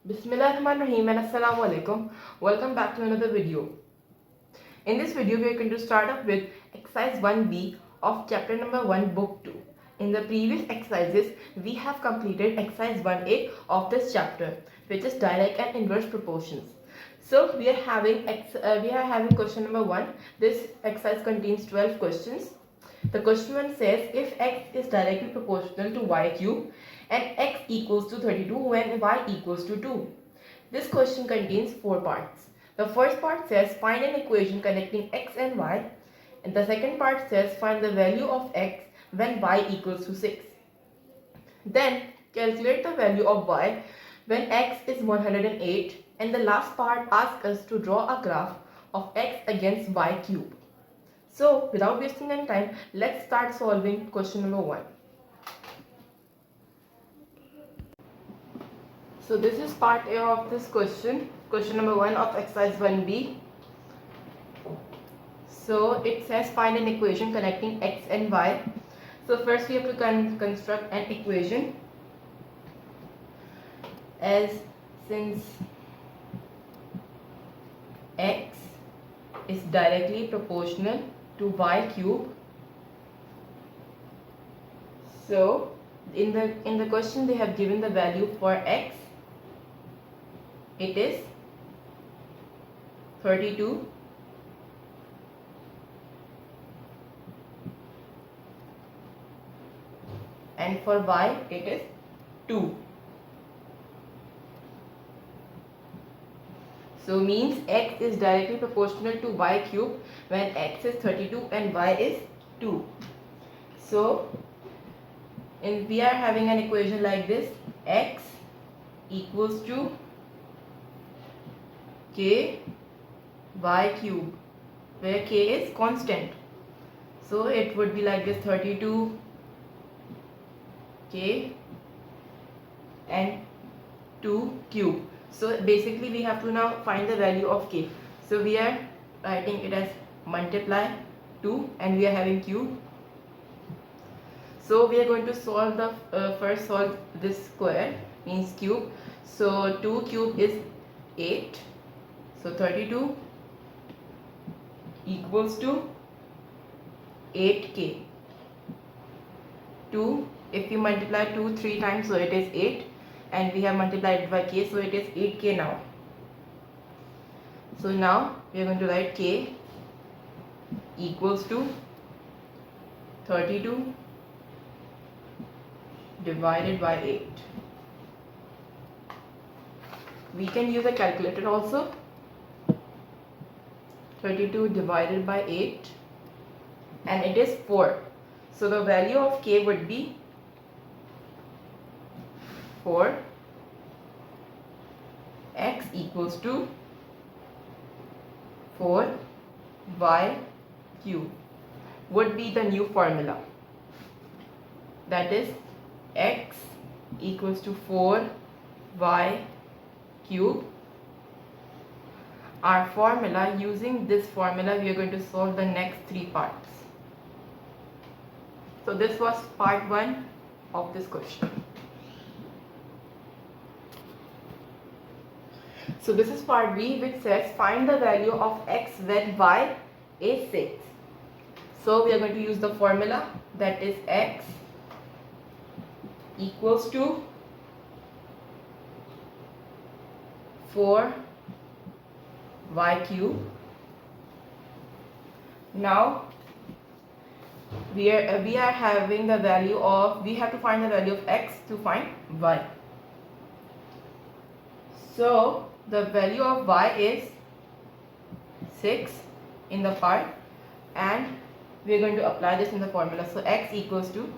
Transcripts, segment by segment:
Bismillahirrahmanirrahim and Assalamu alaikum. Welcome back to another video. In this video, we are going to start off with exercise 1b of chapter number 1, book 2. In the previous exercises, we have completed exercise 1a of this chapter, which is direct and inverse proportions. So we are having question number 1. This exercise contains 12 questions. The question 1 says if x is directly proportional to y cube and x equals to 32 when y equals to 2. This question contains 4 parts. The first part says find an equation connecting x and y, and the second part says find the value of x when y equals to 6. Then calculate the value of y when x is 108, and the last part asks us to draw a graph of x against y cube. So without wasting any time, let's start solving question number 1. So this is part A of this question number 1 of exercise 1b. So it says find an equation connecting x and y. So first we have to construct an equation, as since x is directly proportional to y cube. So in the question they have given the value for x. It is 32, and for y it is 2. So means x is directly proportional to y cube when x is 32 and y is 2. So we are having an equation like this: x equals to k y cube, where k is constant. So it would be like this: 32 k and 2 cube. So basically we have to now find the value of k. So we are writing it as multiply 2 and we are having cube. So we are going to solve first solve this square, means cube. So 2 cube is 8. So 32 equals to 8k. 2, if you multiply 2 3 times, so it is 8, and we have multiplied it by k, so it is 8k now. So now we are going to write k equals to 32 divided by 8. We can use a calculator also. 32 divided by 8, and it is 4. So the value of k would be 4. X equals to 4 y cube would be the new formula. That is x equals to 4 y cube. Our formula, using this formula we are going to solve the next 3 parts. So this was part 1 of this question. So this is part B, which says find the value of x when y is 6. So we are going to use the formula, that is x equals to 4 y cube. Now we are having the value of, we have to find the value of x to find y. So the value of y is 6 in the part, and we are going to apply this in the formula. So x equals to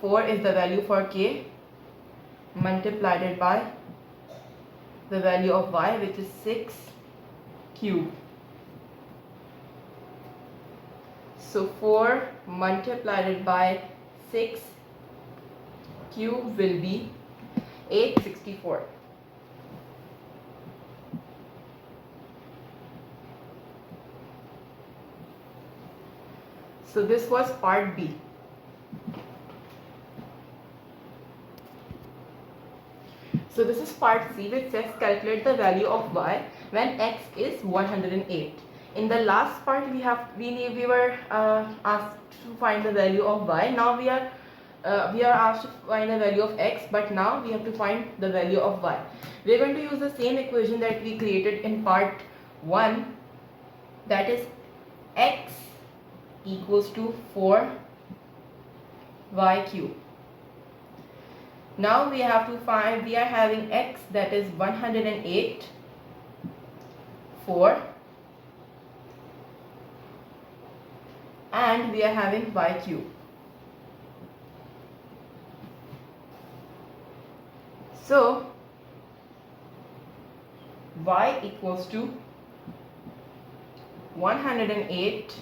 4 is the value for k, multiplied by the value of y, which is 6 cube. So 4 multiplied by 6 cube will be 864. So this was part B. So this is part C, which says calculate the value of y when x is 108. In the last part we were asked to find the value of y. Now we are asked to find the value of x, but now we have to find the value of y. We are going to use the same equation that we created in part 1, that is x equals to 4y cube. Now we have to find, we are having x, that is 108, 4, and we are having y cube. So y equals to 108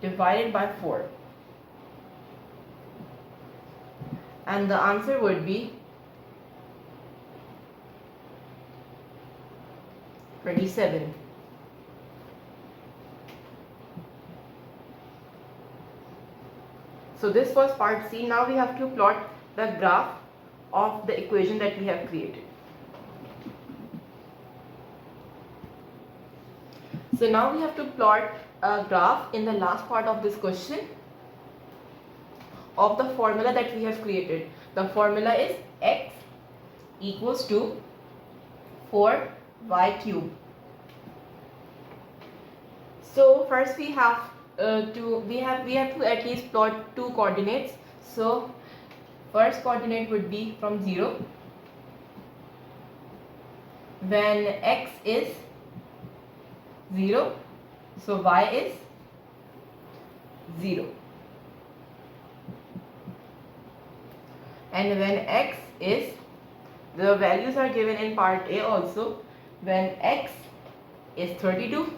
divided by 4, and the answer would be 27. So this was part C. Now we have to plot the graph of the equation that we have created. So now we have to plot a graph in the last part of this question of the formula that we have created. The formula is x equals to 4y cube. So first we have to at least plot two coordinates. So first coordinate would be from 0 when x is 0, so y is 0, and when x is, the values are given in part A also, when x is 32,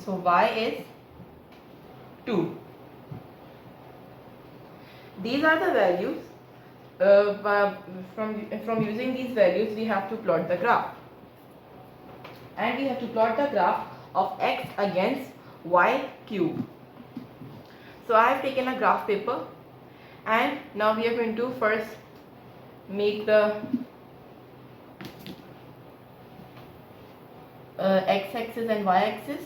so y is 2. These are the values. From using these values we have to plot the graph, and we have to plot the graph of x against y cube. So I have taken a graph paper, and now we are going to first make the x-axis and y-axis.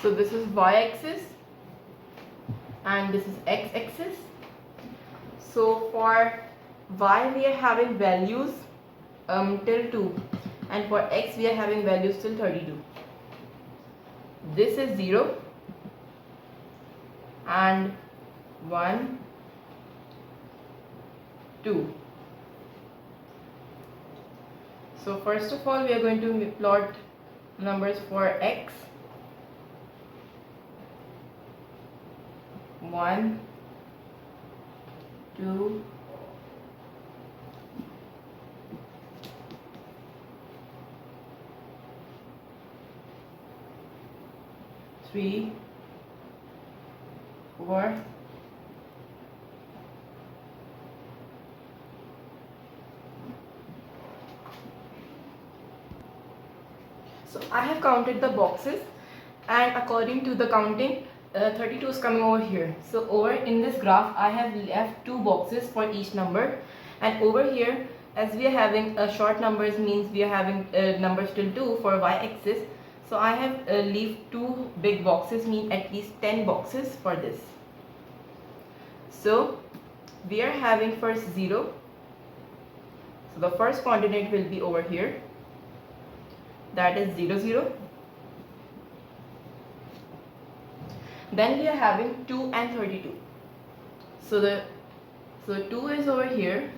So this is y-axis and this is x-axis. So for y we are having values till 2, and for x we are having values till 32. This is 0 and 1, 2. So first of all we are going to plot numbers for x. 1, 2, 3, 4, so I have counted the boxes, and according to the counting 32 is coming over here. So over in this graph I have left 2 boxes for each number, and over here, as we are having short numbers, means we are having numbers till 2 for y-axis. So I have leave 2 big boxes, mean at least 10 boxes for this. So we are having first 0. So the first coordinate will be over here, that is 0, 0. Then we are having 2 and 32. So 2 is over here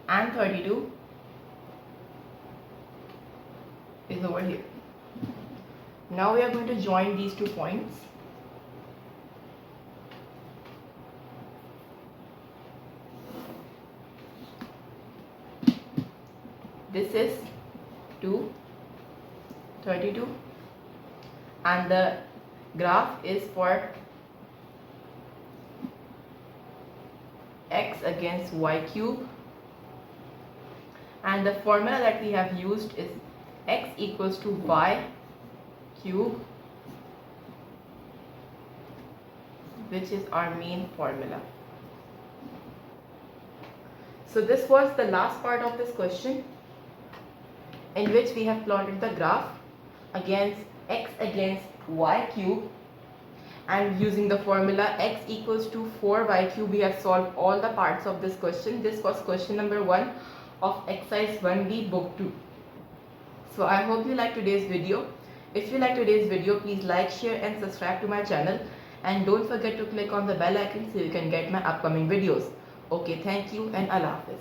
and 32 is over here. Now we are going to join these 2 points. this is 2, 32, and the graph is for x against y cube, and the formula that we have used is x equals to y cube, which is our main formula. So this was the last part of this question, in which we have plotted the graph against x against y cube, and using the formula x equals to 4y cube we have solved all the parts of this question. This was question number 1 of exercise 1B book 2. So I hope you like today's video. If you like today's video, please like, share and subscribe to my channel, and don't forget to click on the bell icon so you can get my upcoming videos. Okay, thank you and Allah Hafiz.